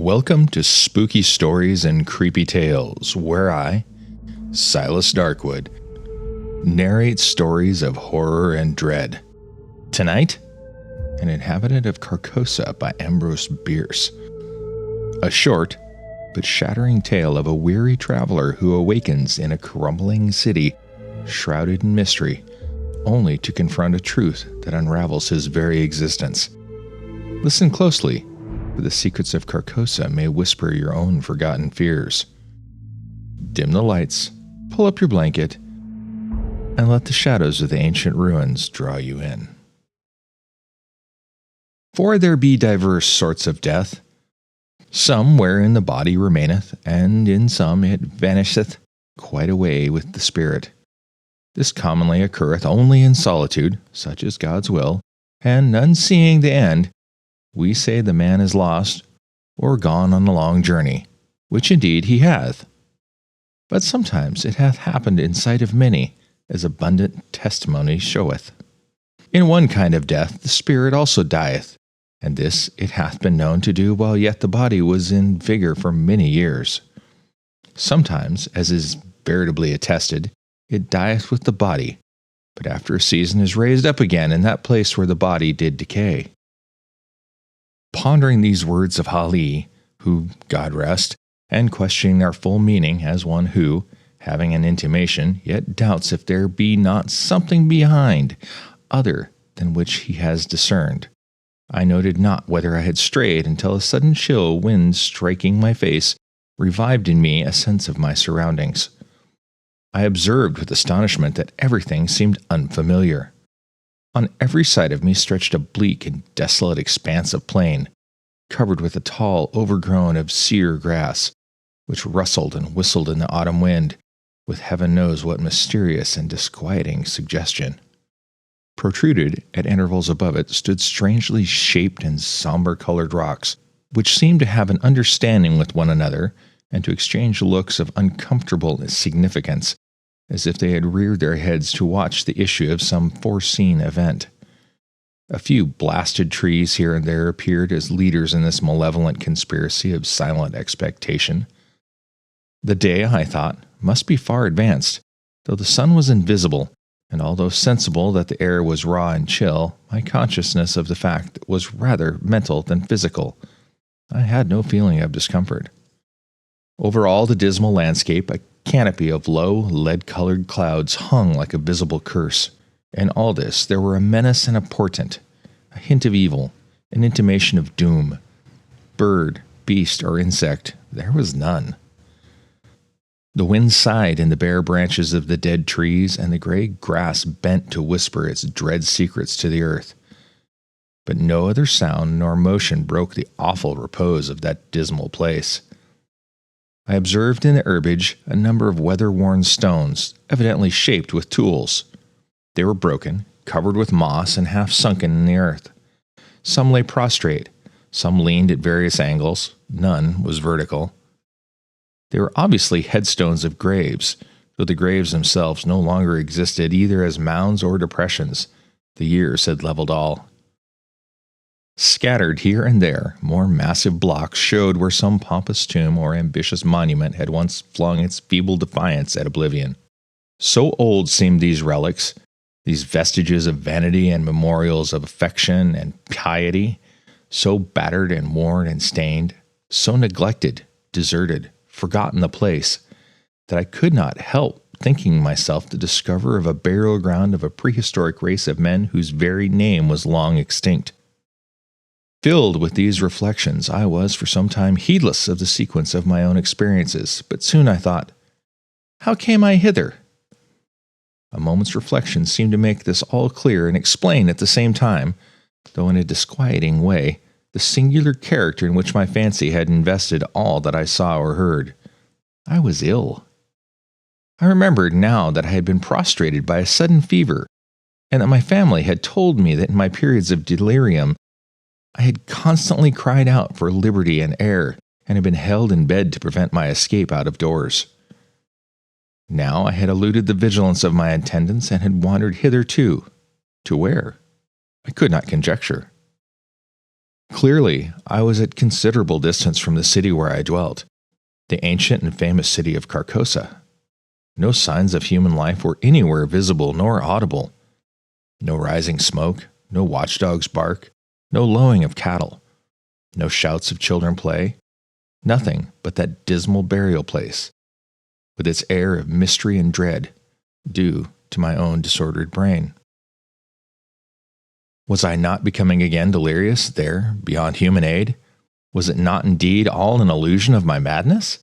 Welcome to Spooky Stories and Creepy Tales, where I, Silas Darkwood, narrate stories of horror and dread. Tonight, An Inhabitant of Carcosa by Ambrose Bierce. A short but shattering tale of a weary traveler who awakens in a crumbling city shrouded in mystery, only to confront a truth that unravels his very existence. Listen closely, for the secrets of Carcosa may whisper your own forgotten fears. Dim the lights, pull up your blanket, and let the shadows of the ancient ruins draw you in. For there be diverse sorts of death, some wherein the body remaineth, and in some it vanisheth quite away with the spirit. This commonly occurreth only in solitude, such is God's will, and none seeing the end, we say the man is lost, or gone on a long journey, which indeed he hath. But sometimes it hath happened in sight of many, as abundant testimony showeth. In one kind of death the spirit also dieth, and this it hath been known to do while yet the body was in vigor for many years. Sometimes, as is veritably attested, it dieth with the body, but after a season is raised up again in that place where the body did decay. Pondering these words of Hali, who, God rest, and questioning their full meaning as one who, having an intimation, yet doubts if there be not something behind, other than which he has discerned, I noted not whether I had strayed until a sudden chill wind striking my face revived in me a sense of my surroundings. I observed with astonishment that everything seemed unfamiliar. On every side of me stretched a bleak and desolate expanse of plain, covered with a tall overgrown of sere grass, which rustled and whistled in the autumn wind, with heaven knows what mysterious and disquieting suggestion. Protruded at intervals above it stood strangely shaped and somber-colored rocks, which seemed to have an understanding with one another and to exchange looks of uncomfortable significance, as if they had reared their heads to watch the issue of some foreseen event. A few blasted trees here and there appeared as leaders in this malevolent conspiracy of silent expectation. The day, I thought, must be far advanced, though the sun was invisible, and although sensible that the air was raw and chill, my consciousness of the fact was rather mental than physical. I had no feeling of discomfort. Over all the dismal landscape, a canopy of low, lead-colored clouds hung like a visible curse. In all this there were a menace and a portent, a hint of evil, an intimation of doom. Bird, beast, or insect, there was none. The wind sighed in the bare branches of the dead trees, and the gray grass bent to whisper its dread secrets to the earth. But no other sound nor motion broke the awful repose of that dismal place. I observed in the herbage a number of weather-worn stones, evidently shaped with tools. They were broken, covered with moss, and half sunken in the earth. Some lay prostrate, some leaned at various angles, none was vertical. They were obviously headstones of graves, though the graves themselves no longer existed either as mounds or depressions. The years had leveled all. Scattered here and there, more massive blocks showed where some pompous tomb or ambitious monument had once flung its feeble defiance at oblivion. So old seemed these relics, these vestiges of vanity and memorials of affection and piety, so battered and worn and stained, so neglected, deserted, forgotten the place, that I could not help thinking myself the discoverer of a burial ground of a prehistoric race of men whose very name was long extinct. Filled with these reflections, I was for some time heedless of the sequence of my own experiences, but soon I thought, how came I hither? A moment's reflection seemed to make this all clear and explain at the same time, though in a disquieting way, the singular character in which my fancy had invested all that I saw or heard. I was ill. I remembered now that I had been prostrated by a sudden fever, and that my family had told me that in my periods of delirium I had constantly cried out for liberty and air, and had been held in bed to prevent my escape out of doors. Now I had eluded the vigilance of my attendants and had wandered hither too. To where? I could not conjecture. Clearly, I was at considerable distance from the city where I dwelt, the ancient and famous city of Carcosa. No signs of human life were anywhere visible nor audible. No rising smoke, no watchdogs bark, no lowing of cattle, no shouts of children play, nothing but that dismal burial place, with its air of mystery and dread, due to my own disordered brain. Was I not becoming again delirious there, beyond human aid? Was it not indeed all an illusion of my madness?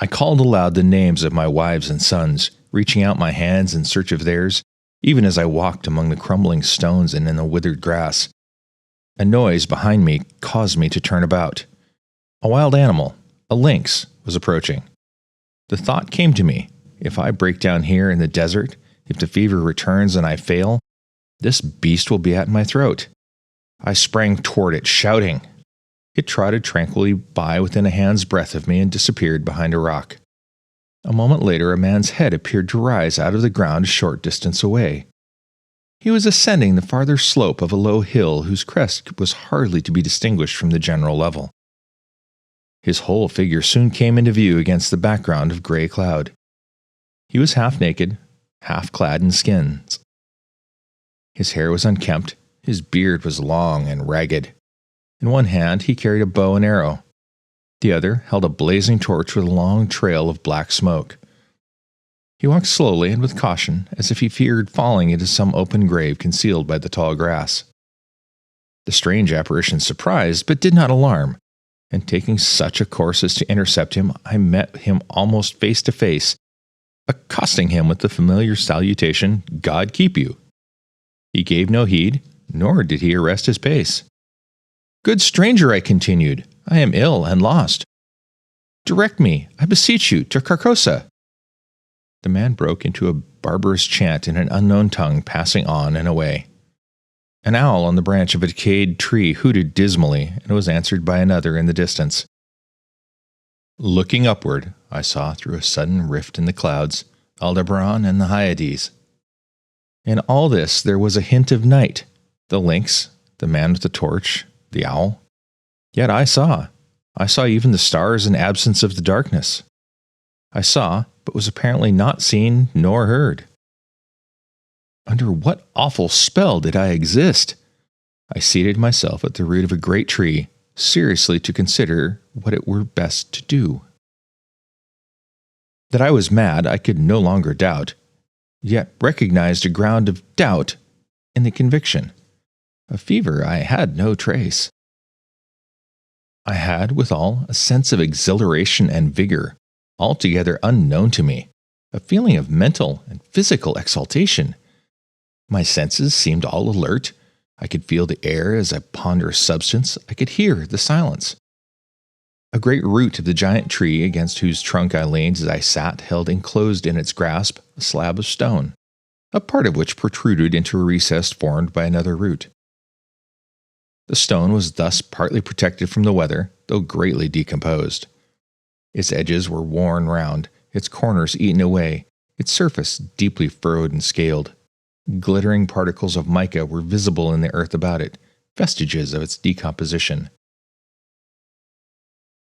I called aloud the names of my wives and sons, reaching out my hands in search of theirs, even as I walked among the crumbling stones and in the withered grass. A noise behind me caused me to turn about. A wild animal, a lynx, was approaching. The thought came to me, if I break down here in the desert, if the fever returns and I fail, this beast will be at my throat. I sprang toward it, shouting. It trotted tranquilly by within a hand's breadth of me and disappeared behind a rock. A moment later, a man's head appeared to rise out of the ground a short distance away. He was ascending the farther slope of a low hill whose crest was hardly to be distinguished from the general level. His whole figure soon came into view against the background of gray cloud. He was half naked, half clad in skins. His hair was unkempt, his beard was long and ragged. In one hand he carried a bow and arrow. The other held a blazing torch with a long trail of black smoke. He walked slowly and with caution, as if he feared falling into some open grave concealed by the tall grass. The strange apparition surprised, but did not alarm, and taking such a course as to intercept him, I met him almost face to face, accosting him with the familiar salutation, "God keep you." He gave no heed, nor did he arrest his pace. "Good stranger," I continued, "I am ill and lost. Direct me, I beseech you, to Carcosa." The man broke into a barbarous chant in an unknown tongue, passing on and away. An owl on the branch of a decayed tree hooted dismally, and was answered by another in the distance. Looking upward, I saw through a sudden rift in the clouds Aldebaran and the Hyades. In all this there was a hint of night, the lynx, the man with the torch, the owl. Yet I saw even the stars in absence of the darkness. I saw, but was apparently not seen nor heard. Under what awful spell did I exist? I seated myself at the root of a great tree, seriously to consider what it were best to do. That I was mad I could no longer doubt, yet recognized a ground of doubt in the conviction. Of fever I had no trace. I had, withal, a sense of exhilaration and vigor, altogether unknown to me, a feeling of mental and physical exaltation. My senses seemed all alert. I could feel the air as a ponderous substance. I could hear the silence. A great root of the giant tree against whose trunk I leaned as I sat held enclosed in its grasp a slab of stone, a part of which protruded into a recess formed by another root. The stone was thus partly protected from the weather, though greatly decomposed. Its edges were worn round, its corners eaten away, its surface deeply furrowed and scaled. Glittering particles of mica were visible in the earth about it, vestiges of its decomposition.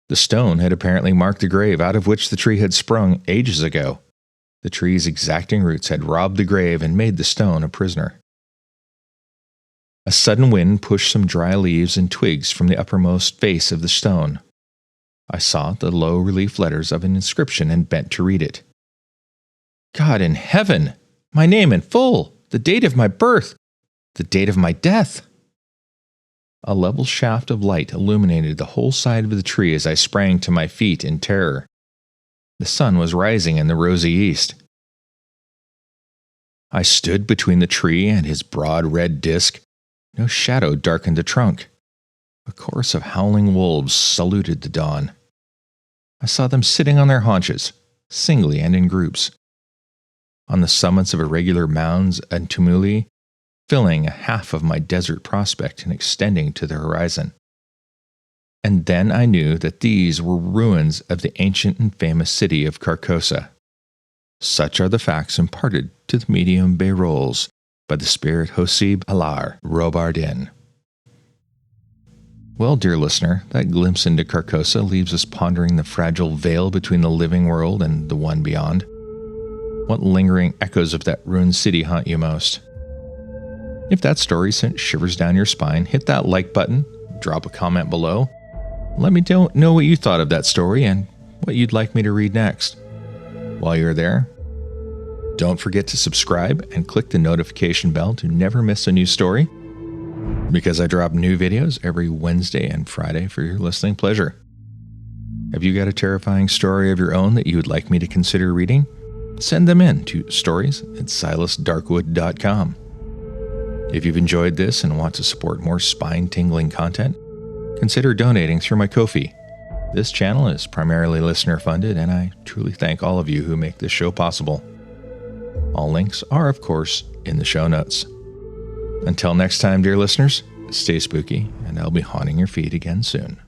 The stone had apparently marked the grave out of which the tree had sprung ages ago. The tree's exacting roots had robbed the grave and made the stone a prisoner. A sudden wind pushed some dry leaves and twigs from the uppermost face of the stone. I saw the low relief letters of an inscription and bent to read it. God in heaven! My name in full! The date of my birth! The date of my death! A level shaft of light illuminated the whole side of the tree as I sprang to my feet in terror. The sun was rising in the rosy east. I stood between the tree and his broad red disk. No shadow darkened the trunk. A chorus of howling wolves saluted the dawn. I saw them sitting on their haunches, singly and in groups, on the summits of irregular mounds and tumuli, filling a half of my desert prospect and extending to the horizon. And then I knew that these were ruins of the ancient and famous city of Carcosa. Such are the facts imparted to the medium Beyrols by the spirit Hoseb Alar Robardin. Well, dear listener, that glimpse into Carcosa leaves us pondering the fragile veil between the living world and the one beyond. What lingering echoes of that ruined city haunt you most? If that story sent shivers down your spine, hit that like button, drop a comment below. Let me know what you thought of that story and what you'd like me to read next. While you're there, don't forget to subscribe and click the notification bell to never miss a new story, because I drop new videos every Wednesday and Friday for your listening pleasure. Have you got a terrifying story of your own that you would like me to consider reading? Send them in to stories@silasdarkwood.com. If you've enjoyed this and want to support more spine-tingling content, consider donating through my Ko-fi. This channel is primarily listener-funded, and I truly thank all of you who make this show possible. All links are, of course, in the show notes. Until next time, dear listeners, stay spooky, and I'll be haunting your feet again soon.